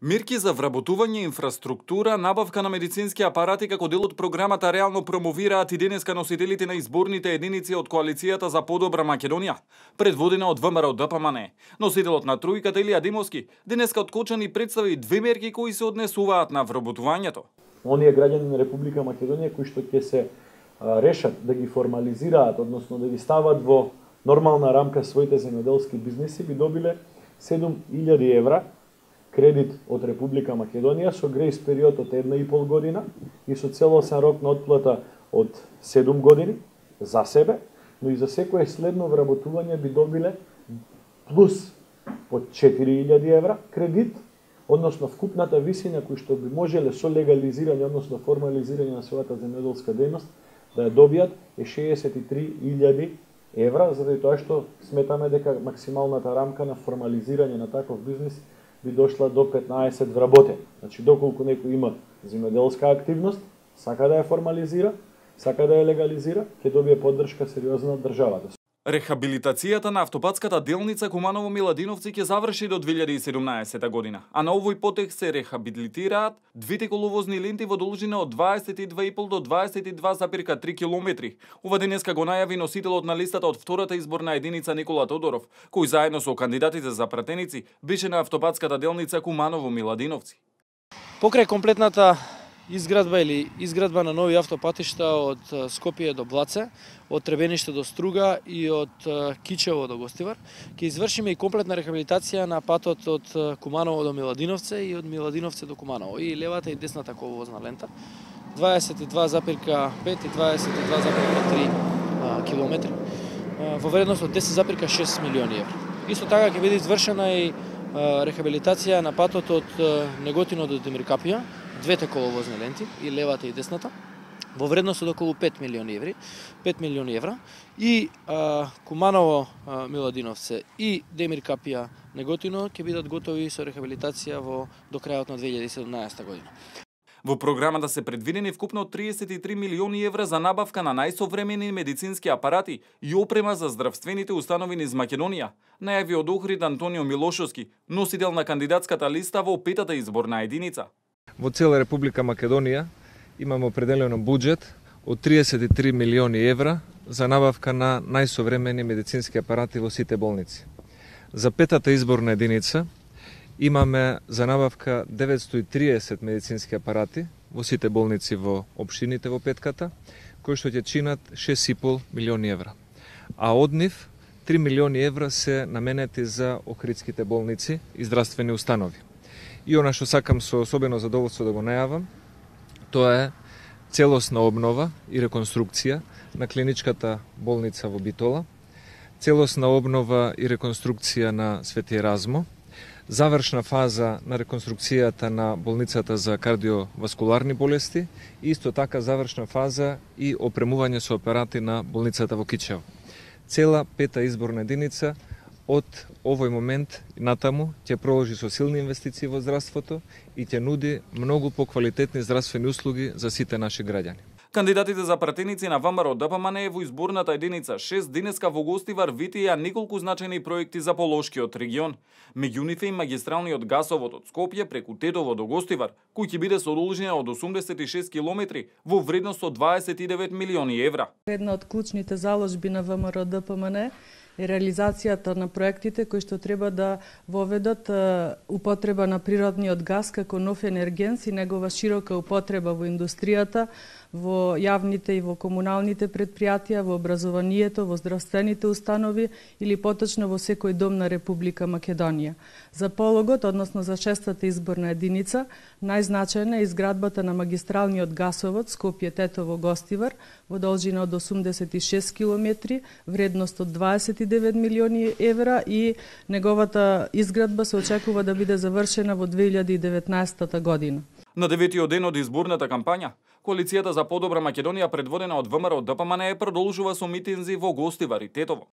Мерки за вработување инфраструктура, набавка на медицински апарати како дел од програмата реално промовираат и денеска носителите на изборните единици од Коалицијата за подобра Македонија, предводена од ВМРО ДПМН. Носителот на тројката Илија Димовски денеска од Кочани представи две мерки кои се однесуваат на вработувањето. Оние граѓани на Република Македонија кои што ќе се решат да ги формализираат, односно да ги стават во нормална рамка своите земјоделски бизниси, би добиле 7.000 евра кредит од Република Македонија со грејс период од 1,5 година и со целосен рок на отплата од 7 години за себе, но и за секое следно вработување би добиле плюс по 4.000 евра кредит, односно вкупната висина кој што би можеле со легализирање, односно формализирање на својата земјоделска дејност да ја добијат е 63.000 евра, заради тоа што сметаме дека максималната рамка на формализирање на таков бизнис би дошла до 15 вработени. Значи, доколку некој има земјоделска активност, сака да ја формализира, сака да ја легализира, ќе добие поддршка сериозна од државата. Рехабилитацијата на автопатската делница Куманово-Миладиновци ќе заврши до 2017 година, а на овој потек се рехабилитираат двете коловозни ленти во должина од 22,5 до 22,3 километри. Ова денеска го најави носителот на листата од втората изборна единица Никола Тодоров, кој заедно со кандидатите за пратеници беше на автопатската делница Куманово-Миладиновци. Покрај комплетната изградба на нови автопатишта од Скопје до Блаце, од Требениште до Струга и од Кичево до Гостивар, ќе извршиме и комплетна рехабилитација на патот од Куманово до Миладиновце и од Миладиновце до Куманово, и левата и десната коловозна лента, 22,5 и 22,3 километри, во вредност од 10,6 милиони евра. Исто така ќе биде извршена и рехабилитација на патот од Неготино до Демиркапија, двете коловозни ленти, и левата и десната, во вредност од околу 5 милиони евра, и Куманово Миладиновце и Демиркапија Неготино ќе бидат готови со рехабилитација до крајот на 2017 година. Во програмата се предвидени вкупно 33 милиони евра за набавка на најсовремени медицински апарати и опрема за здравствените установи низ Македонија, најави од Охрид Антонио Милошовски, носител на кандидатската листа во петата изборна единица. Во цела Република Македонија имаме определено буџет од 33 милиони евра за набавка на најсовремени медицински апарати во сите болници. За петата изборна единица имаме за набавка 930 медицински апарати во сите болници во општините во петката, кои што ќе чинат 6,5 милиони евра. А од нив 3 милиони евра се наменети за охридските болници и здравствени установи. И она што сакам со особено задоволство да го најавам, тоа е целосна обнова и реконструкција на клиничката болница во Битола, целосна обнова и реконструкција на Свети Еразмо, завршна фаза на реконструкцијата на болницата за кардиоваскуларни болести и исто така завршна фаза и опремување со апарати на болницата во Кичево. Цела пета изборна единица од овој момент натаму ќе проложи со силни инвестиции во здравството и ќе нуди многу поквалитетни здравствени услуги за сите наши граѓани. Кандидатите за пратеници на ВМРО ДПМН во изборната единица 6 денеска во Гостивар витија неколку значајни проекти за Полошкиот регион. Меѓу нив е и магистралниот гасовод од Скопје преку Тетово до Гостивар, кој ќе биде со должина од 86 километри во вредност од 29 милиони евра. Една од клучните заложби на ВМРО ДПМН е реализацијата на проектите кои што треба да воведат употреба на природниот газ како нов енергенс и негова широка употреба во индустријата, во јавните и во комуналните предпријатија, во образованието, во здравствените установи или поточно во секој дом на Република Македонија. За пологот, односно за шестата изборна единица, најзначајна е изградбата на магистралниот гасовод Скопје-Тетово-Гостивар во должина од 86 километри, вредност од 29 милиони евра, и неговата изградба се очекува да биде завршена во 2019 година. На 9-тиот ден од изборната кампања, Коалицијата за подобра Македонија, предводена од ВМРО ДПМН, продолжува со митинзи во Гостивар и Тетово.